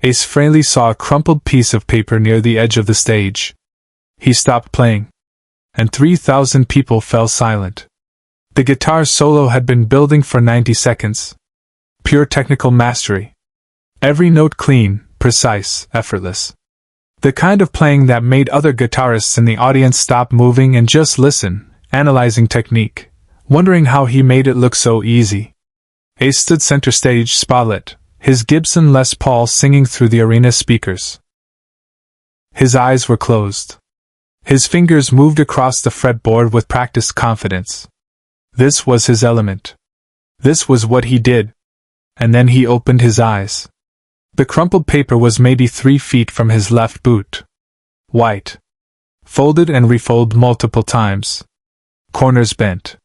Ace Frehley saw a crumpled piece of paper near the edge of the stage. He stopped playing, and 3,000 people fell silent. The guitar solo had been building for 90 seconds. Pure technical mastery. Every note clean, precise, effortless. The kind of playing that made other guitarists in the audience stop moving and just listen, analyzing technique, wondering how he made it look so easy. Ace stood center stage spotlit, his Gibson Les Paul singing through the arena speakers. His eyes were closed. His fingers moved across the fretboard with practiced confidence. This was his element. This was what he did. And then he opened his eyes. The crumpled paper was maybe 3 feet from his left boot. White. Folded and refolded multiple times. Corners bent.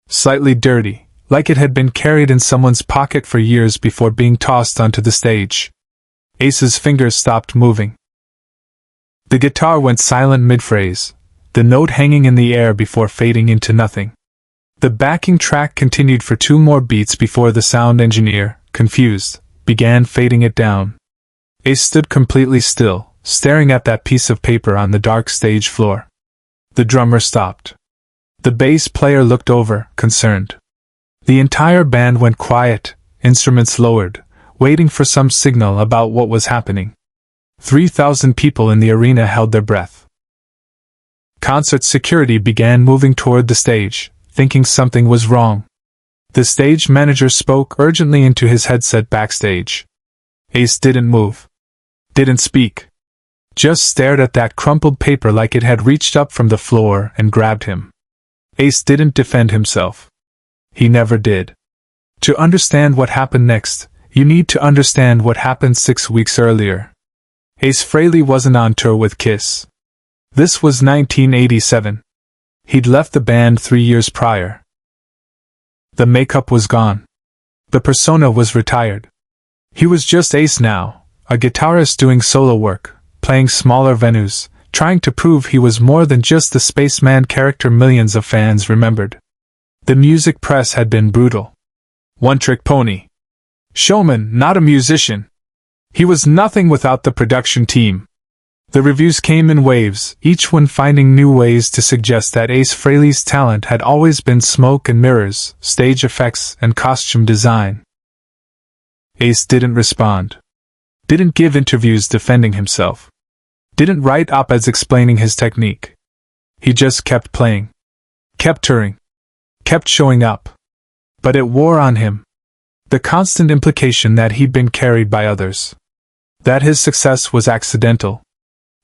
Slightly dirty, like it had been carried in someone's pocket for years before being tossed onto the stage. Ace's fingers stopped moving. The guitar went silent mid-phrase, the note hanging in the air before fading into nothing. The backing track continued for 2 more beats before the sound engineer, confused, began fading it down. Ace stood completely still, staring at that piece of paper on the dark stage floor. The drummer stopped. The bass player looked over, concerned. The entire band went quiet, instruments lowered, waiting for some signal about what was happening. 3,000 people in the arena held their breath. Concert security began moving toward the stage, thinking something was wrong. The stage manager spoke urgently into his headset backstage. Ace didn't move. Didn't speak. Just stared at that crumpled paper like it had reached up from the floor and grabbed him. Ace didn't defend himself. He never did. To understand what happened next, you need to understand what happened 6 weeks earlier. Ace Frehley wasn't on tour with Kiss. This was 1987. He'd left the band 3 years prior. The makeup was gone. The persona was retired. He was just Ace now, a guitarist doing solo work, playing smaller venues, trying to prove he was more than just the spaceman character millions of fans remembered. The music press had been brutal. One-trick pony. Showman, not a musician. He was nothing without the production team. The reviews came in waves, each one finding new ways to suggest that Ace Frehley's talent had always been smoke and mirrors, stage effects, and costume design. Ace didn't respond. Didn't give interviews defending himself. Didn't write op-eds explaining his technique. He just kept playing. Kept touring. Kept showing up. But it wore on him. The constant implication that he'd been carried by others. That his success was accidental.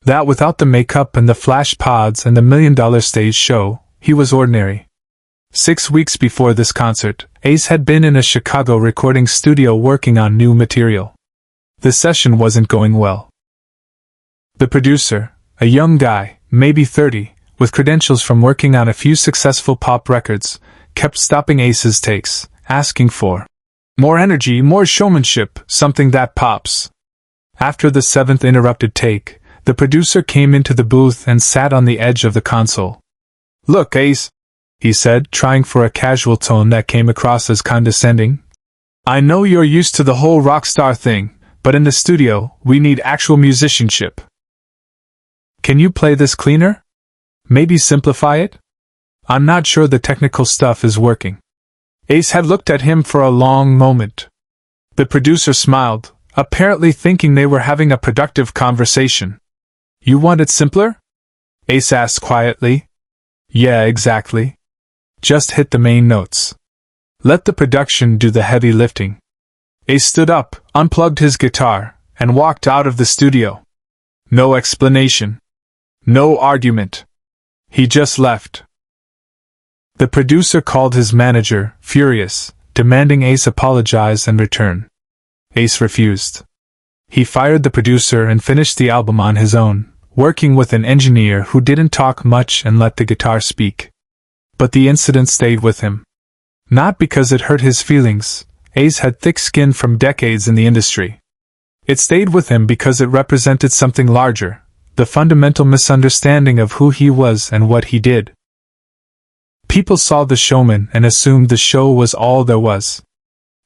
That without the makeup and the flash pods and the $1 million stage show, he was ordinary. 6 weeks before this concert, Ace had been in a Chicago recording studio working on new material. The session wasn't going well. The producer, a young guy, maybe 30, with credentials from working on a few successful pop records, kept stopping Ace's takes, asking for more energy, more showmanship, something that pops. After the 7th interrupted take, the producer came into the booth and sat on the edge of the console. "Look, Ace," he said, trying for a casual tone that came across as condescending. "I know you're used to the whole rock star thing, but in the studio, we need actual musicianship. Can you play this cleaner? Maybe simplify it? I'm not sure the technical stuff is working." Ace had looked at him for a long moment. The producer smiled, apparently thinking they were having a productive conversation. "You want it simpler?" Ace asked quietly. "Yeah, exactly. Just hit the main notes. Let the production do the heavy lifting." Ace stood up, unplugged his guitar, and walked out of the studio. No explanation. No argument. He just left. The producer called his manager, furious, demanding Ace apologize and return. Ace refused. He fired the producer and finished the album on his own, working with an engineer who didn't talk much and let the guitar speak. But the incident stayed with him. Not because it hurt his feelings. Ace had thick skin from decades in the industry. It stayed with him because it represented something larger, the fundamental misunderstanding of who he was and what he did. People saw the showman and assumed the show was all there was.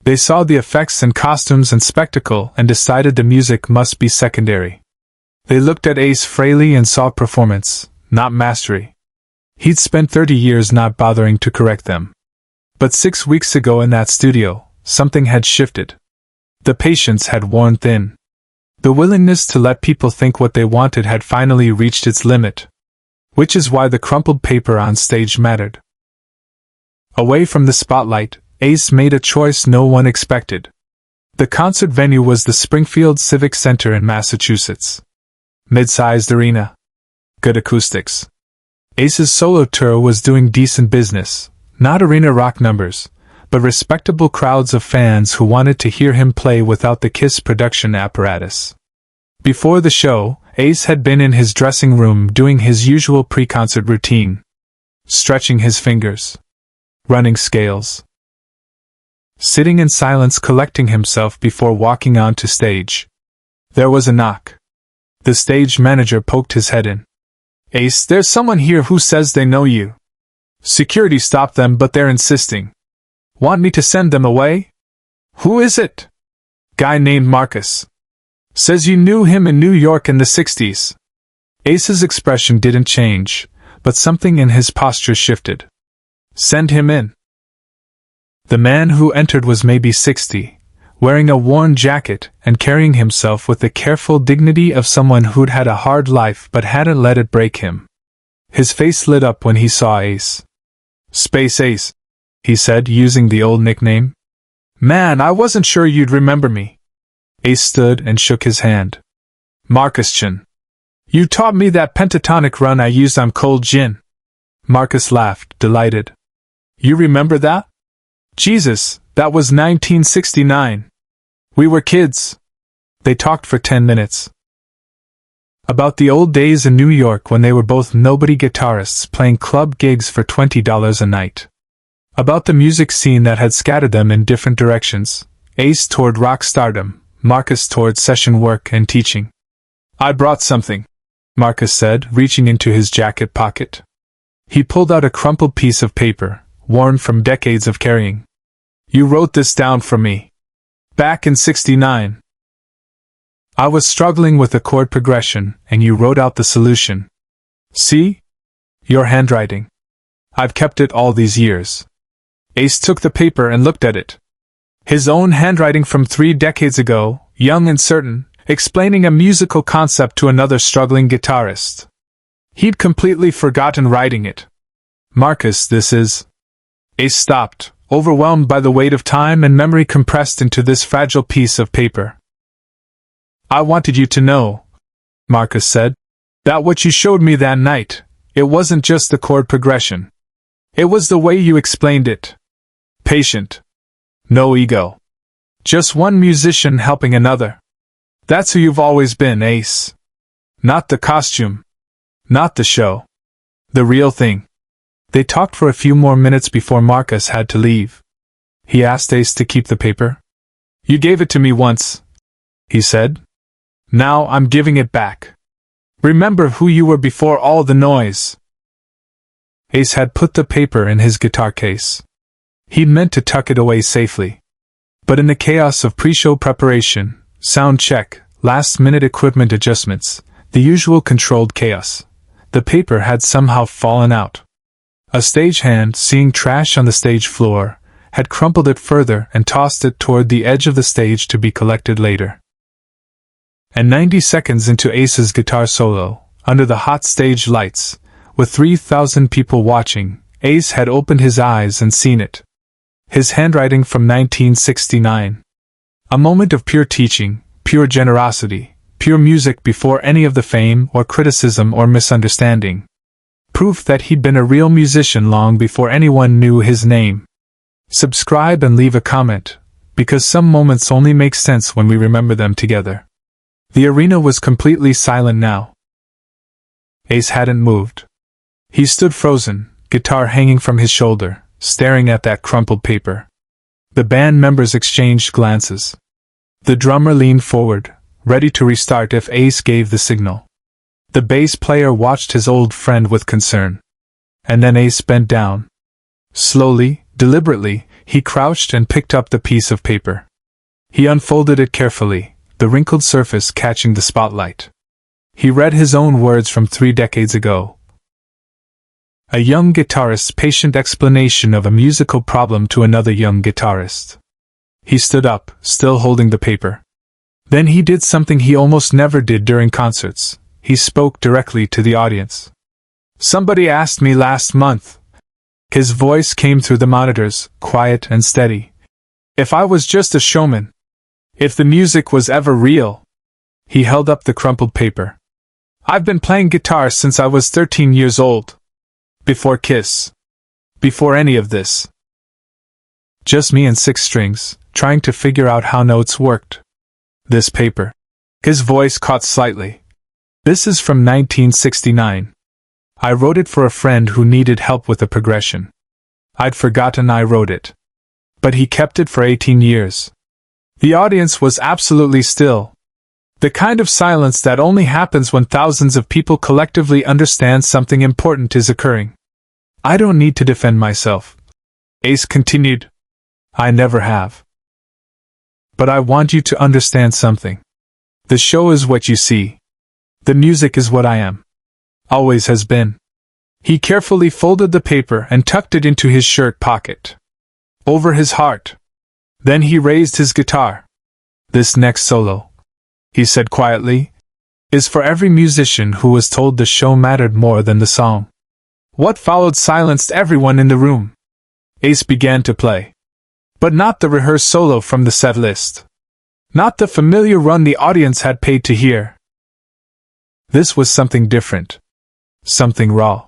They saw the effects and costumes and spectacle and decided the music must be secondary. They looked at Ace Frehley and saw performance, not mastery. He'd spent 30 years not bothering to correct them. But 6 weeks ago in that studio, something had shifted. The patience had worn thin. The willingness to let people think what they wanted had finally reached its limit. Which is why the crumpled paper on stage mattered. Away from the spotlight, Ace made a choice no one expected. The concert venue was the Springfield Civic Center in Massachusetts. Mid-sized arena. Good acoustics. Ace's solo tour was doing decent business, not arena rock numbers, but respectable crowds of fans who wanted to hear him play without the Kiss production apparatus. Before the show, Ace had been in his dressing room doing his usual pre-concert routine. Stretching his fingers. Running scales. Sitting in silence collecting himself before walking onto stage. There was a knock. The stage manager poked his head in. Ace, there's someone here who says they know you. Security stopped them but they're insisting. Want me to send them away? Who is it? Guy named Marcus. Says you knew him in New York in the 60s. Ace's expression didn't change, but something in his posture shifted. Send him in. The man who entered was maybe 60, wearing a worn jacket and carrying himself with the careful dignity of someone who'd had a hard life but hadn't let it break him. His face lit up when he saw Ace. Space Ace, he said, using the old nickname. Man, I wasn't sure you'd remember me. Ace stood and shook his hand. Marcus Chin. You taught me that pentatonic run I used on cold gin. Marcus laughed, delighted. You remember that? Jesus, that was 1969. We were kids. They talked for 10 minutes. About the old days in New York when they were both nobody guitarists playing club gigs for $20 a night. About the music scene that had scattered them in different directions. Ace toward rock stardom, Marcus toward session work and teaching. I brought something, Marcus said, reaching into his jacket pocket. He pulled out a crumpled piece of paper, worn from decades of carrying. You wrote this down for me. Back in '69. I was struggling with a chord progression, and you wrote out the solution. See? Your handwriting. I've kept it all these years. Ace took the paper and looked at it. His own handwriting from 3 decades ago, young and certain, explaining a musical concept to another struggling guitarist. He'd completely forgotten writing it. Marcus, this is... Ace stopped, overwhelmed by the weight of time and memory compressed into this fragile piece of paper. I wanted you to know, Marcus said, that what you showed me that night, it wasn't just the chord progression. It was the way you explained it. Patient. No ego. Just one musician helping another. That's who you've always been, Ace. Not the costume. Not the show. The real thing. They talked for a few more minutes before Marcus had to leave. He asked Ace to keep the paper. You gave it to me once, he said. Now I'm giving it back. Remember who you were before all the noise. Ace had put the paper in his guitar case. He'd meant to tuck it away safely. But in the chaos of pre-show preparation, sound check, last-minute equipment adjustments, the usual controlled chaos, the paper had somehow fallen out. A stagehand, seeing trash on the stage floor, had crumpled it further and tossed it toward the edge of the stage to be collected later. And 90 seconds into Ace's guitar solo, under the hot stage lights, with 3,000 people watching, Ace had opened his eyes and seen it. His handwriting from 1969. A moment of pure teaching, pure generosity, pure music before any of the fame or criticism or misunderstanding. Proof that he'd been a real musician long before anyone knew his name. Subscribe and leave a comment, because some moments only make sense when we remember them together. The arena was completely silent now. Ace hadn't moved. He stood frozen, guitar hanging from his shoulder, staring at that crumpled paper. The band members exchanged glances. The drummer leaned forward, ready to restart if Ace gave the signal. The bass player watched his old friend with concern. And then Ace bent down. Slowly, deliberately, he crouched and picked up the piece of paper. He unfolded it carefully, the wrinkled surface catching the spotlight. He read his own words from 3 decades ago. A young guitarist's patient explanation of a musical problem to another young guitarist. He stood up, still holding the paper. Then he did something he almost never did during concerts. He spoke directly to the audience. "Somebody asked me last month." His voice came through the monitors, quiet and steady. "If I was just a showman. If the music was ever real." He held up the crumpled paper. "I've been playing guitar since I was 13 years old. Before Kiss. Before any of this. Just me and 6 strings, trying to figure out how notes worked. This paper." His voice caught slightly. "This is from 1969. I wrote it for a friend who needed help with a progression. I'd forgotten I wrote it. But he kept it for 18 years. The audience was absolutely still. The kind of silence that only happens when thousands of people collectively understand something important is occurring. I don't need to defend myself," Ace continued. "I never have. But I want you to understand something. The show is what you see. The music is what I am. Always has been." He carefully folded the paper and tucked it into his shirt pocket. Over his heart. Then he raised his guitar. "This next solo," he said quietly, "is for every musician who was told the show mattered more than the song." What followed silenced everyone in the room. Ace began to play. But not the rehearsed solo from the set list. Not the familiar run the audience had paid to hear. This was something different. Something raw.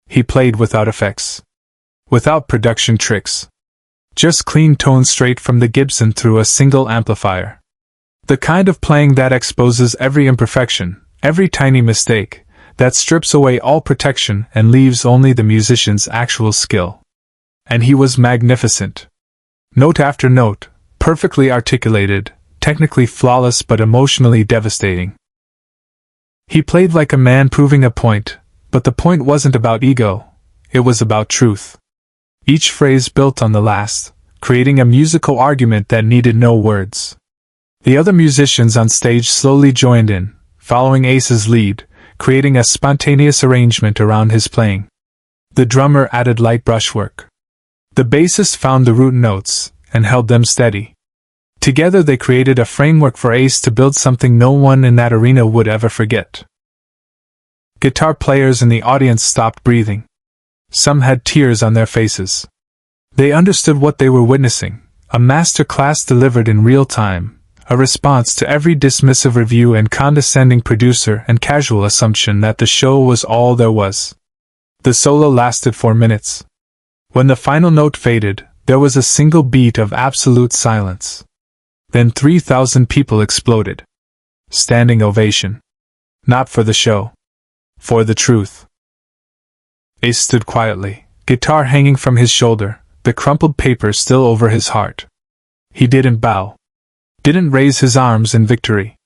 He played without effects. Without production tricks. Just clean tones straight from the Gibson through a single amplifier. The kind of playing that exposes every imperfection, every tiny mistake, that strips away all protection and leaves only the musician's actual skill. And he was magnificent. Note after note, perfectly articulated, technically flawless but emotionally devastating. He played like a man proving a point, but the point wasn't about ego, it was about truth. Each phrase built on the last, creating a musical argument that needed no words. The other musicians on stage slowly joined in, following Ace's lead, creating a spontaneous arrangement around his playing. The drummer added light brushwork. The bassist found the root notes, and held them steady. Together they created a framework for Ace to build something no one in that arena would ever forget. Guitar players in the audience stopped breathing. Some had tears on their faces. They understood what they were witnessing, a master class delivered in real time, a response to every dismissive review and condescending producer and casual assumption that the show was all there was. The solo lasted 4 minutes. When the final note faded, there was a single beat of absolute silence. Then 3,000 people exploded. Standing ovation. Not for the show. For the truth. Ace stood quietly, guitar hanging from his shoulder, the crumpled paper still over his heart. He didn't bow. Didn't raise his arms in victory.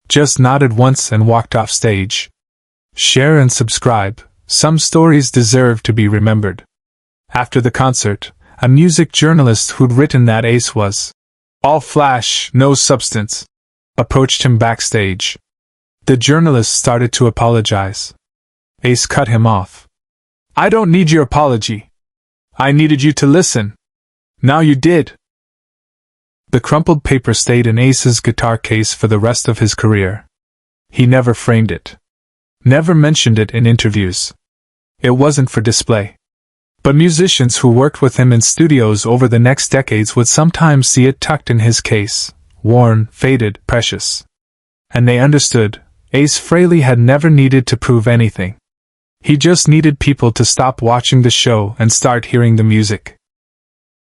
Just nodded once and walked off stage. Share and subscribe, some stories deserve to be remembered. After the concert, a music journalist who'd written that Ace was all flash, no substance, approached him backstage. The journalist started to apologize. Ace cut him off. "I don't need your apology. I needed you to listen. Now you did." The crumpled paper stayed in Ace's guitar case for the rest of his career. He never framed it. Never mentioned it in interviews. It wasn't for display. But musicians who worked with him in studios over the next decades would sometimes see it tucked in his case, worn, faded, precious. And they understood, Ace Frehley had never needed to prove anything. He just needed people to stop watching the show and start hearing the music.